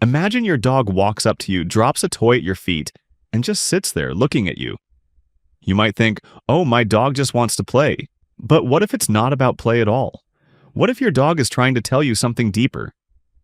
Imagine your dog walks up to you, drops a toy at your feet, and just sits there looking at you. You might think, oh, my dog just wants to play. But what if it's not about play at all? What if your dog is trying to tell you something deeper?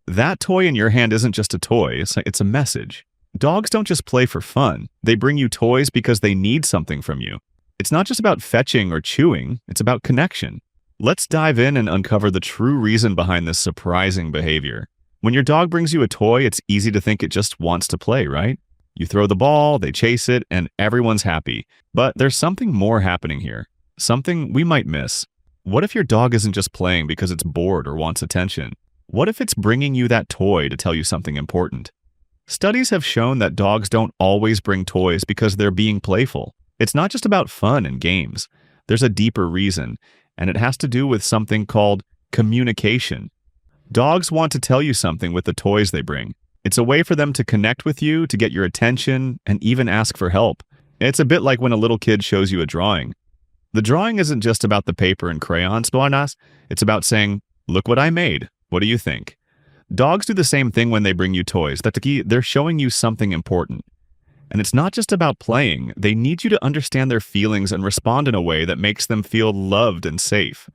That toy in your hand isn't just a toy, it's a message. Dogs don't just play for fun. They bring you toys because they need something from you. It's not just about fetching or chewing, it's about connection. Let's dive in and uncover the true reason behind this surprising behavior. When your dog brings you a toy, it's easy to think it just wants to play, right? You throw the ball, they chase it, and everyone's happy. But there's something more happening here. Something we might miss. What if your dog isn't just playing because it's bored or wants attention? What if it's bringing you that toy to tell you something important? Studies have shown that dogs don't always bring toys because they're being playful. It's not just about fun and games. There's a deeper reason, and it has to do with something called communication. Dogs want to tell you something with the toys they bring. It's a way for them to connect with you, to get your attention, and even ask for help. It's a bit like when a little kid shows you a drawing. The drawing isn't just about the paper and crayons, buenas. It's about saying, look what I made. What do you think? Dogs do the same thing when they bring you toys. They're showing you something important. And it's not just about playing. They need you to understand their feelings and respond in a way that makes them feel loved and safe.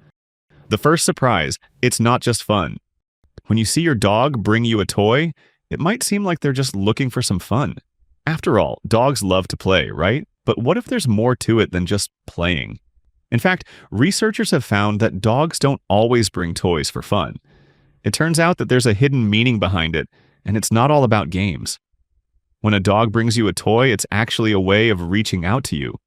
The first surprise, it's not just fun. When you see your dog bring you a toy, it might seem like they're just looking for some fun. After all, dogs love to play, right? But what if there's more to it than just playing? In fact, researchers have found that dogs don't always bring toys for fun. It turns out that there's a hidden meaning behind it, and it's not all about games. When a dog brings you a toy, it's actually a way of reaching out to you.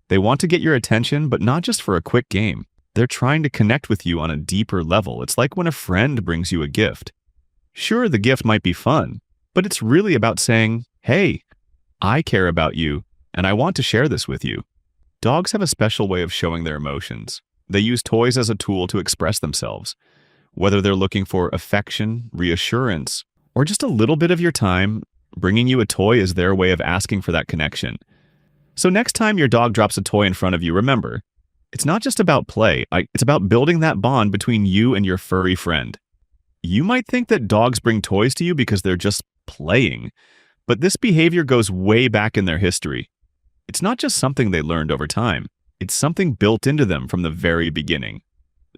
They want to get your attention, but not just for a quick game. They're trying to connect with you on a deeper level. It's like when a friend brings you a gift. Sure, the gift might be fun, but it's really about saying, hey, I care about you, and I want to share this with you. Dogs have a special way of showing their emotions. They use toys as a tool to express themselves. Whether they're looking for affection, reassurance, or just a little bit of your time, bringing you a toy is their way of asking for that connection. So next time your dog drops a toy in front of you, remember, it's not just about play. It's about building that bond between you and your furry friend. You might think that dogs bring toys to you because they're just playing, but this behavior goes way back in their history. It's not just something they learned over time. It's something built into them from the very beginning.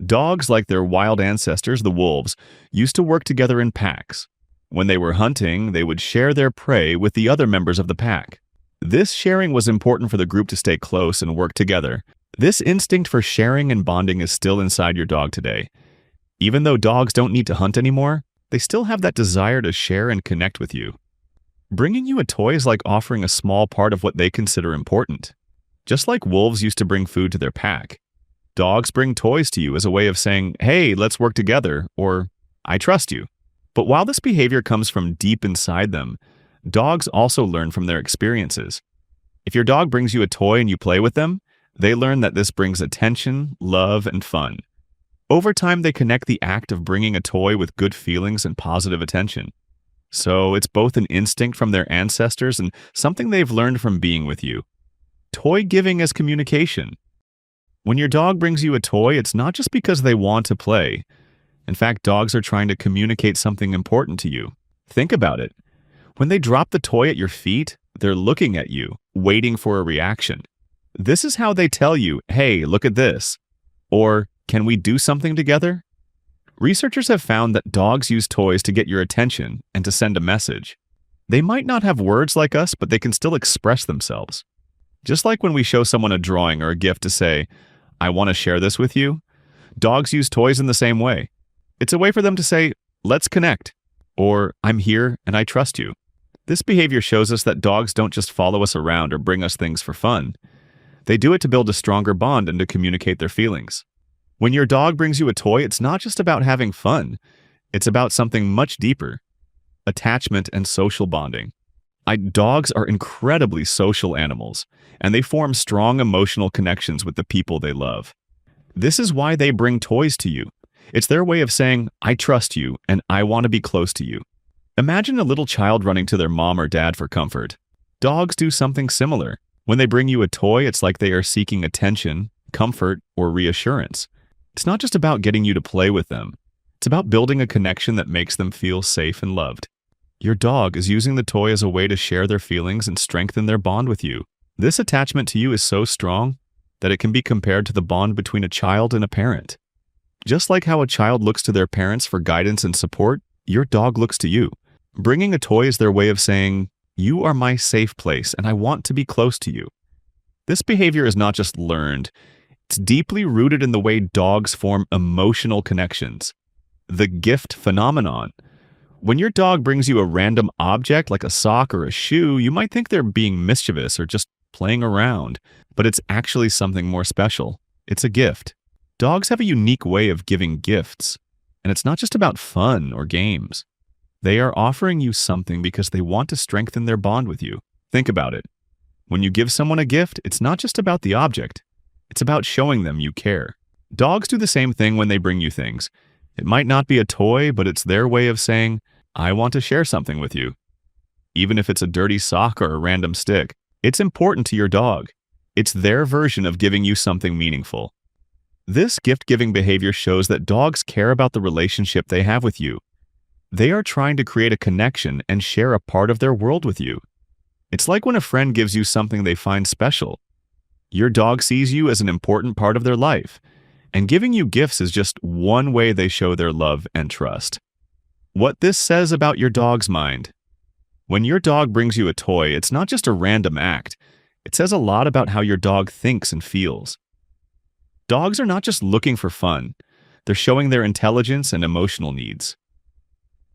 Dogs, like their wild ancestors, the wolves, used to work together in packs. When they were hunting, they would share their prey with the other members of the pack. This sharing was important for the group to stay close and work together. This instinct for sharing and bonding is still inside your dog today. Even though dogs don't need to hunt anymore, they still have that desire to share and connect with you. Bringing you a toy is like offering a small part of what they consider important. Just like wolves used to bring food to their pack, dogs bring toys to you as a way of saying, hey, let's work together, or I trust you. But while this behavior comes from deep inside them, dogs also learn from their experiences. If your dog brings you a toy and you play with them, they learn that this brings attention, love, and fun. Over time, they connect the act of bringing a toy with good feelings and positive attention. So it's both an instinct from their ancestors and something they've learned from being with you. Toy giving as communication. When your dog brings you a toy, it's not just because they want to play. In fact, dogs are trying to communicate something important to you. Think about it. When they drop the toy at your feet, they're looking at you, waiting for a reaction. This is how they tell you, hey, look at this. Or, can we do something together? Researchers have found that dogs use toys to get your attention and to send a message. They might not have words like us, but they can still express themselves. Just like when we show someone a drawing or a gift to say, I want to share this with you, dogs use toys in the same way. It's a way for them to say, let's connect, or I'm here and I trust you. This behavior shows us that dogs don't just follow us around or bring us things for fun. They do it to build a stronger bond and to communicate their feelings. When your dog brings you a toy, it's not just about having fun. It's about something much deeper: attachment and social bonding. Dogs are incredibly social animals, and they form strong emotional connections with the people they love. This is why they bring toys to you. It's their way of saying, I trust you, and I want to be close to you. Imagine a little child running to their mom or dad for comfort. Dogs do something similar. When they bring you a toy, it's like they are seeking attention, comfort, or reassurance. It's not just about getting you to play with them. It's about building a connection that makes them feel safe and loved. Your dog is using the toy as a way to share their feelings and strengthen their bond with you. This attachment to you is so strong that it can be compared to the bond between a child and a parent. Just like how a child looks to their parents for guidance and support, your dog looks to you. Bringing a toy is their way of saying, "You are my safe place and I want to be close to you." This behavior is not just learned, it's deeply rooted in the way dogs form emotional connections. The gift phenomenon. When your dog brings you a random object like a sock or a shoe, you might think they're being mischievous or just playing around, but it's actually something more special. It's a gift. Dogs have a unique way of giving gifts, and it's not just about fun or games. They are offering you something because they want to strengthen their bond with you. Think about it. When you give someone a gift, it's not just about the object. It's about showing them you care. Dogs do the same thing when they bring you things. It might not be a toy, but it's their way of saying, "I want to share something with you." Even if it's a dirty sock or a random stick, it's important to your dog. It's their version of giving you something meaningful. This gift-giving behavior shows that dogs care about the relationship they have with you. They are trying to create a connection and share a part of their world with you. It's like when a friend gives you something they find special. Your dog sees you as an important part of their life, and giving you gifts is just one way they show their love and trust. What this says about your dog's mind. When your dog brings you a toy, it's not just a random act. It says a lot about how your dog thinks and feels. Dogs are not just looking for fun. They're showing their intelligence and emotional needs.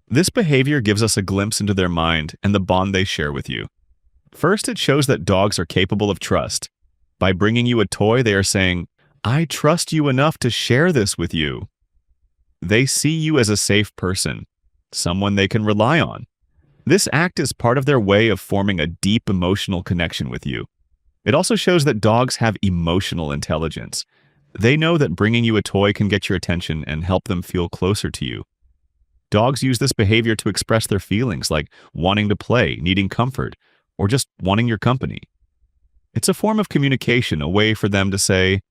This behavior gives us a glimpse into their mind and the bond they share with you. First, it shows that dogs are capable of trust. By bringing you a toy, they are saying, "I trust you enough to share this with you." They see you as a safe person, someone they can rely on. This act is part of their way of forming a deep emotional connection with you. It also shows that dogs have emotional intelligence. They know that bringing you a toy can get your attention and help them feel closer to you. Dogs use this behavior to express their feelings, like wanting to play, needing comfort, or just wanting your company. It's a form of communication, a way for them to say,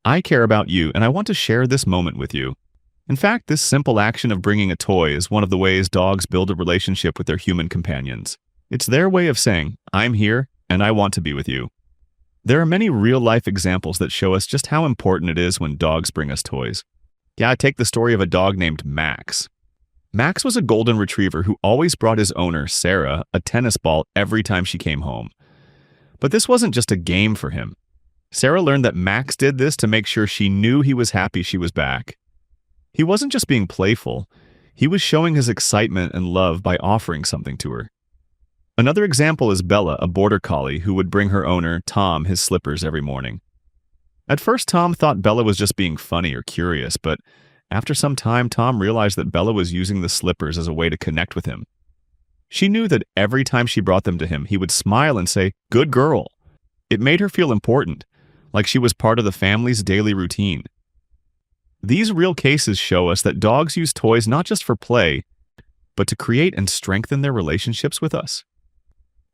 "I care about you and I want to share this moment with you." In fact, this simple action of bringing a toy is one of the ways dogs build a relationship with their human companions. It's their way of saying, "I'm here and I want to be with you." There are many real-life examples that show us just how important it is when dogs bring us toys. Take the story of a dog named Max. Max was a golden retriever who always brought his owner, Sarah, a tennis ball every time she came home. But this wasn't just a game for him. Sarah learned that Max did this to make sure she knew he was happy she was back. He wasn't just being playful. He was showing his excitement and love by offering something to her. Another example is Bella, a border collie who would bring her owner, Tom, his slippers every morning. At first, Tom thought Bella was just being funny or curious, but after some time, Tom realized that Bella was using the slippers as a way to connect with him. She knew that every time she brought them to him, he would smile and say, "Good girl." It made her feel important, like she was part of the family's daily routine. These real cases show us that dogs use toys not just for play, but to create and strengthen their relationships with us.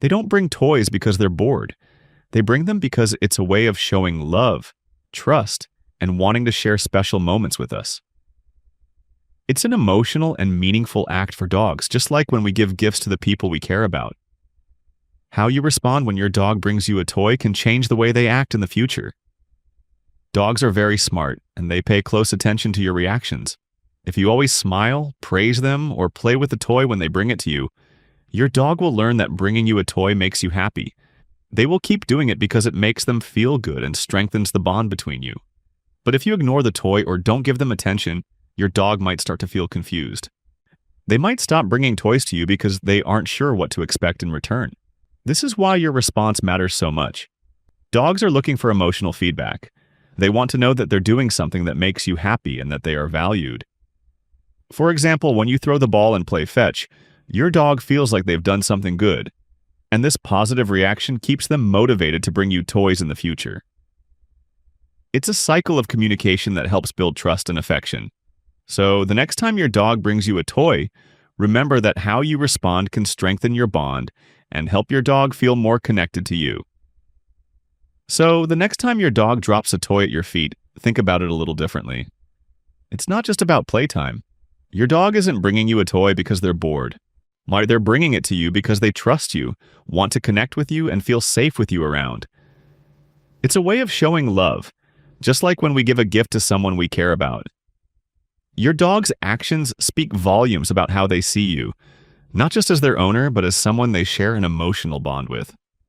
They don't bring toys because they're bored. They bring them because it's a way of showing love, trust, and wanting to share special moments with us. It's an emotional and meaningful act for dogs, just like when we give gifts to the people we care about. How you respond when your dog brings you a toy can change the way they act in the future. Dogs are very smart, and they pay close attention to your reactions. If you always smile, praise them, or play with the toy when they bring it to you, your dog will learn that bringing you a toy makes you happy. They will keep doing it because it makes them feel good and strengthens the bond between you. But if you ignore the toy or don't give them attention, your dog might start to feel confused. They might stop bringing toys to you because they aren't sure what to expect in return. This is why your response matters so much. Dogs are looking for emotional feedback. They want to know that they're doing something that makes you happy and that they are valued. For example, when you throw the ball and play fetch, your dog feels like they've done something good, and this positive reaction keeps them motivated to bring you toys in the future. It's a cycle of communication that helps build trust and affection. So the next time your dog brings you a toy, remember that how you respond can strengthen your bond and help your dog feel more connected to you. So the next time your dog drops a toy at your feet, think about it a little differently. It's not just about playtime. Your dog isn't bringing you a toy because they're bored. Why they're bringing it to you because they trust you, want to connect with you, and feel safe with you around. It's a way of showing love, just like when we give a gift to someone we care about. Your dog's actions speak volumes about how they see you, not just as their owner, but as someone they share an emotional bond with.